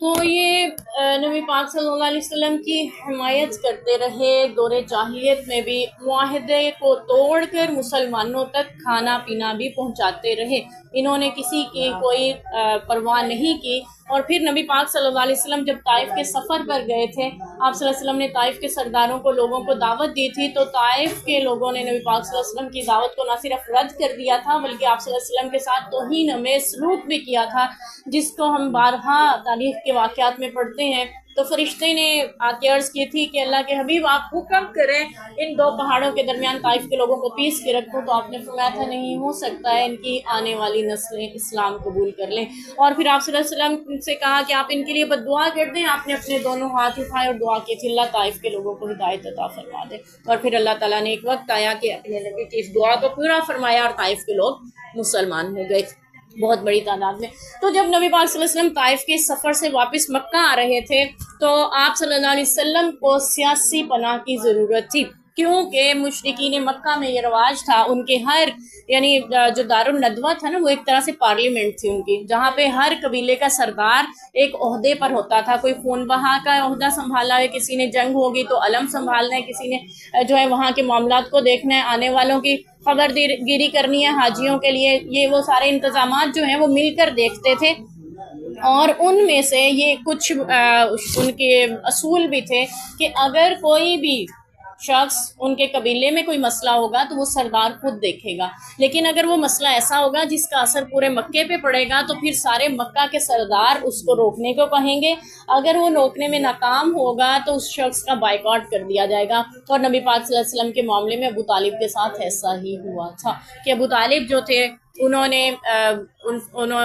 تو یہ نبی پاک صلی اللہ علیہ وسلم کی حمایت کرتے رہے دور جاہلیت میں بھی، معاہدے کو توڑ کر مسلمانوں تک کھانا پینا بھی پہنچاتے رہے، انہوں نے کسی کی کوئی پرواہ نہیں کی۔ اور پھر نبی پاک صلی اللہ علیہ وسلم جب طائف کے سفر پر گئے تھے، آپ صلی اللہ علیہ وسلم نے طائف کے سرداروں کو، لوگوں کو دعوت دی تھی، تو طائف کے لوگوں نے نبی پاک صلی اللہ علیہ وسلم کی دعوت کو نہ صرف رد کر دیا تھا بلکہ آپ صلی اللہ علیہ وسلم کے ساتھ توہین آمیز سلوک بھی کیا تھا، جس کو ہم بارہا تاریخ کے واقعات میں پڑھتے ہیں۔ تو فرشتے نے آ کے عرض کی تھی کہ اللہ کے حبیب آپ حکم کریں ان دو پہاڑوں کے درمیان طائف کے لوگوں کو پیس کے رکھو، تو آپ نے فرمایا تھا نہیں ہو سکتا ہے، ان کی آنے والی نسلیں اسلام قبول کر لیں۔ اور پھر آپ صلی اللہ علیہ وسلم سے کہا کہ آپ ان کے لیے بد دعا کر دیں، آپ نے اپنے دونوں ہاتھ اٹھائے اور دعا کی تھی اللہ طائف کے لوگوں کو ہدایت عطا فرما دے۔ اور پھر اللہ تعالیٰ نے ایک وقت آیا کہ اپنے نبی کی اس دعا کو پورا فرمایا اور طائف کے لوگ مسلمان ہو گئے بہت بڑی تعداد میں۔ تو جب نبی پاک صلی اللہ علیہ وسلم طائف کے سفر سے واپس مکہ آ رہے تھے تو آپ صلی اللہ علیہ وسلم کو سیاسی پناہ کی ضرورت تھی، کیونکہ مشرکین مکہ میں یہ رواج تھا، ان کے ہر یعنی جو دارالندوہ تھا نا، وہ ایک طرح سے پارلیمنٹ تھی ان کی، جہاں پہ ہر قبیلے کا سردار ایک عہدے پر ہوتا تھا، کوئی خون بہا کا عہدہ سنبھالا ہے، کسی نے جنگ ہوگی تو علم سنبھالنا ہے، کسی نے جو ہے وہاں کے معاملات کو دیکھنا ہے، آنے والوں کی خبر گیری کرنی ہے حاجیوں کے لیے، یہ وہ سارے انتظامات جو ہیں وہ مل کر دیکھتے تھے۔ اور ان میں سے یہ کچھ ان کے اصول بھی تھے کہ اگر کوئی بھی شخص ان کے قبیلے میں کوئی مسئلہ ہوگا تو وہ سردار خود دیکھے گا، لیکن اگر وہ مسئلہ ایسا ہوگا جس کا اثر پورے مکے پہ پڑے گا تو پھر سارے مکہ کے سردار اس کو روکنے کو کہیں گے، اگر وہ روکنے میں ناکام ہوگا تو اس شخص کا بائیکاٹ کر دیا جائے گا۔ اور نبی پاک صلی اللہ علیہ وسلم کے معاملے میں ابو طالب کے ساتھ ایسا ہی ہوا تھا کہ ابو طالب جو تھے انہوں نے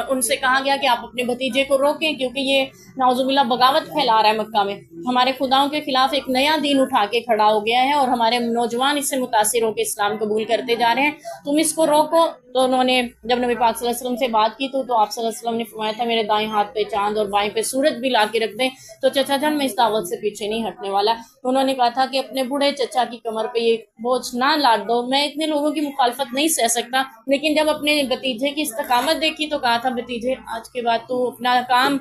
ان سے کہا گیا کہ آپ اپنے بھتیجے کو روکیں، کیونکہ یہ نعوذ باللہ بغاوت پھیلا رہا ہے مکہ میں، ہمارے خداؤں کے خلاف ایک نیا دین اٹھا کے کھڑا ہو گیا ہے اور ہمارے نوجوان اس سے متاثر ہو کے اسلام قبول کرتے جا رہے ہیں، تم اس کو روکو۔ تو انہوں نے جب نبی پاک صلی اللہ علیہ وسلم سے بات کی تو آپ صلی اللہ علیہ وسلم نے فرمایا تھا میرے دائیں ہاتھ پہ چاند اور بائیں پہ سورج بھی لا کے رکھ دیں تو چچا جان میں اس دعوت سے پیچھے نہیں ہٹنے والا۔ انہوں نے کہا تھا کہ اپنے بوڑھے چچا کی کمر پہ یہ بوجھ نہ لاڈ دو، میں اتنے لوگوں کی مخالفت نہیں سہ سکتا، لیکن جب اپنے بھتیجے کی استقامت دیکھی تو کہا تھا بھتیجے آج کے بعد تو اپنا کام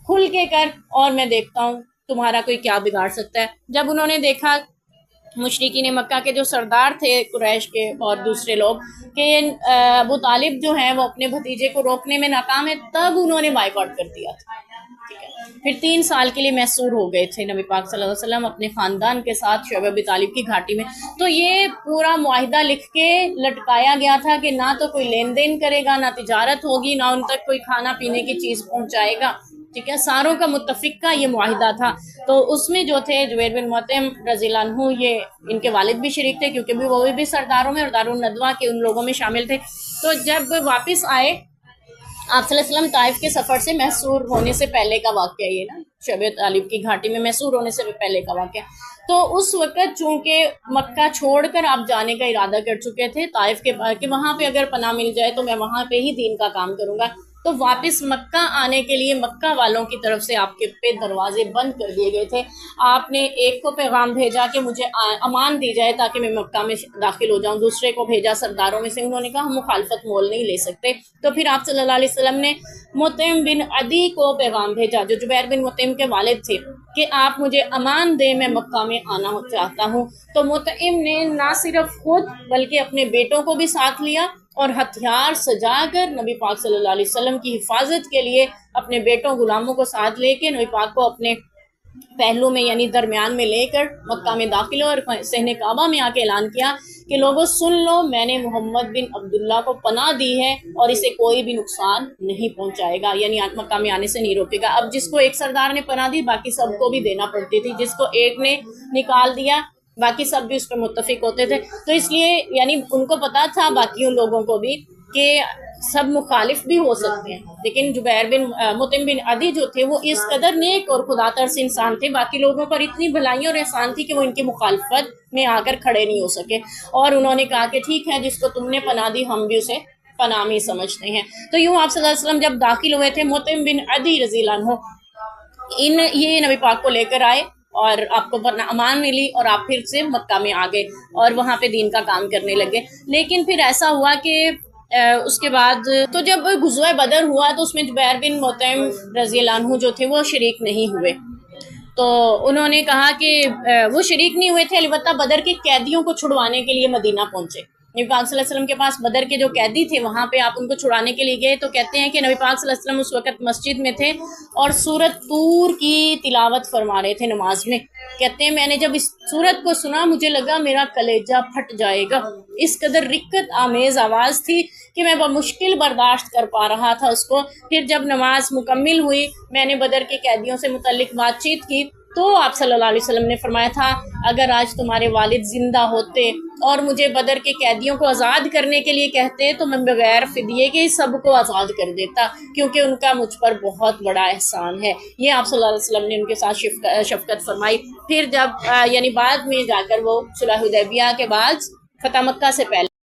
کھل کے کر اور میں دیکھتا ہوں تمہارا کوئی کیا بگاڑ سکتا ہے۔ جب انہوں نے دیکھا مشرکین مکہ کے جو سردار تھے قریش کے اور دوسرے لوگ کہ ابو طالب جو ہیں وہ اپنے بھتیجے کو روکنے میں ناکام ہے، تب انہوں نے بائیکاٹ کر دیا تھا۔ پھر 3 سال کے لیے محصور ہو گئے تھے نبی پاک صلی اللہ علیہ وسلم اپنے خاندان کے ساتھ شعیب ابی طالب کی گھاٹی میں۔ تو یہ پورا معاہدہ لکھ کے لٹکایا گیا تھا کہ نہ تو کوئی لین دین کرے گا، نہ تجارت ہوگی، نہ ان تک کوئی کھانا پینے کی چیز پہنچائے گا، ٹھیک ہے، ساروں کا متفق کا یہ معاہدہ تھا۔ تو اس میں جو تھے جبیر بن مطعم رضی اللہ عنہ، یہ ان کے والد بھی شریک تھے کیونکہ وہ بھی سرداروں میں اور دارالندوہ کے ان لوگوں میں شامل تھے۔ تو جب واپس آئے آپ صلی اللہ علیہ وسلم طائف کے سفر سے محصور ہونے سے پہلے کا واقعہ، یہ نا شعیب طالب کی گھاٹی میں محصور ہونے سے پہلے کا واقعہ، تو اس وقت چونکہ مکہ چھوڑ کر آپ جانے کا ارادہ کر چکے تھے طائف کے کہ وہاں پہ اگر پناہ مل جائے تو میں وہاں پہ ہی دین کا کام کروں گا، تو واپس مکہ آنے کے لیے مکہ والوں کی طرف سے آپ کے پہ دروازے بند کر دیے گئے تھے۔ آپ نے ایک کو پیغام بھیجا کہ مجھے امان دی جائے تاکہ میں مکہ میں داخل ہو جاؤں، دوسرے کو بھیجا سرداروں میں سے، انہوں نے کہا ہم مخالفت مول نہیں لے سکتے، تو پھر آپ صلی اللہ علیہ وسلم نے مطعم بن عدی کو پیغام بھیجا جو جبیر بن مطعم کے والد تھے کہ آپ مجھے امان دیں، میں مکہ میں آنا چاہتا ہوں۔ تو مطعم نے نہ صرف خود بلکہ اپنے بیٹوں کو بھی ساتھ لیا اور ہتھیار سجا کر نبی پاک صلی اللہ علیہ وسلم کی حفاظت کے لیے اپنے بیٹوں غلاموں کو ساتھ لے کے نبی پاک کو اپنے پہلو میں یعنی درمیان میں لے کر مکہ میں داخل ہو اور صحن کعبہ میں آ کے اعلان کیا کہ لوگوں سن لو، میں نے محمد بن عبداللہ کو پناہ دی ہے اور اسے کوئی بھی نقصان نہیں پہنچائے گا، یعنی مکہ میں آنے سے نہیں روکے گا۔ اب جس کو ایک سردار نے پناہ دی باقی سب کو بھی دینا پڑتی تھی، جس کو ایک نے نکال دیا باقی سب بھی اس پر متفق ہوتے تھے، تو اس لیے یعنی ان کو پتا تھا باقیوں لوگوں کو بھی کہ سب مخالف بھی ہو سکتے ہیں، لیکن جبیر بن مطعم بن عدی جو تھے وہ اس قدر نیک اور خدا ترس انسان تھے، باقی لوگوں پر اتنی بھلائیاں اور احسان تھی کہ وہ ان کی مخالفت میں آ کر کھڑے نہیں ہو سکے، اور انہوں نے کہا کہ ٹھیک ہے جس کو تم نے پناہ دی ہم بھی اسے پناہ میں سمجھتے ہیں۔ تو یوں آپ صلی اللہ علیہ وسلم جب داخل ہوئے تھے مطعم بن عدی رضی اللہ عنہ یہ نبی پاک کو لے کر آئے اور آپ کو امان ملی اور آپ پھر سے مکہ میں آ گئے اور وہاں پہ دین کا کام کرنے لگے، لیکن پھر ایسا ہوا کہ اس کے بعد تو جب غزوہ بدر ہوا تو اس میں جبیر بن مطعم رضی اللہ عنہ جو تھے وہ شریک نہیں ہوئے. تو انہوں نے کہا کہ وہ شریک نہیں ہوئے تھے، البتہ بدر کے قیدیوں کو چھڑوانے کے لیے مدینہ پہنچے. نبی پاک صلی اللہ علیہ وسلم کے پاس بدر کے جو قیدی تھے وہاں پہ آپ ان کو چھڑانے کے لیے گئے. تو کہتے ہیں کہ نبی پاک صلی اللہ علیہ وسلم اس وقت مسجد میں تھے اور سورۃ طور کی تلاوت فرما رہے تھے نماز میں. کہتے ہیں میں نے جب اس سورت کو سنا مجھے لگا میرا کلیجہ پھٹ جائے گا، اس قدر رقت آمیز آواز تھی کہ میں بمشکل برداشت کر پا رہا تھا اس کو. پھر جب نماز مکمل ہوئی میں نے بدر کے قیدیوں سے متعلق بات چیت کی تو آپ صلی اللہ علیہ وسلم نے فرمایا تھا اگر آج تمہارے والد زندہ ہوتے اور مجھے بدر کے قیدیوں کو آزاد کرنے کے لیے کہتے تو میں بغیر فدیے کے سب کو آزاد کر دیتا، کیونکہ ان کا مجھ پر بہت بڑا احسان ہے. یہ آپ صلی اللہ علیہ وسلم نے ان کے ساتھ شفقت فرمائی. پھر جب یعنی بعد میں جا کر وہ صلح حدیبیہ کے بعد فتح مکہ سے پہلے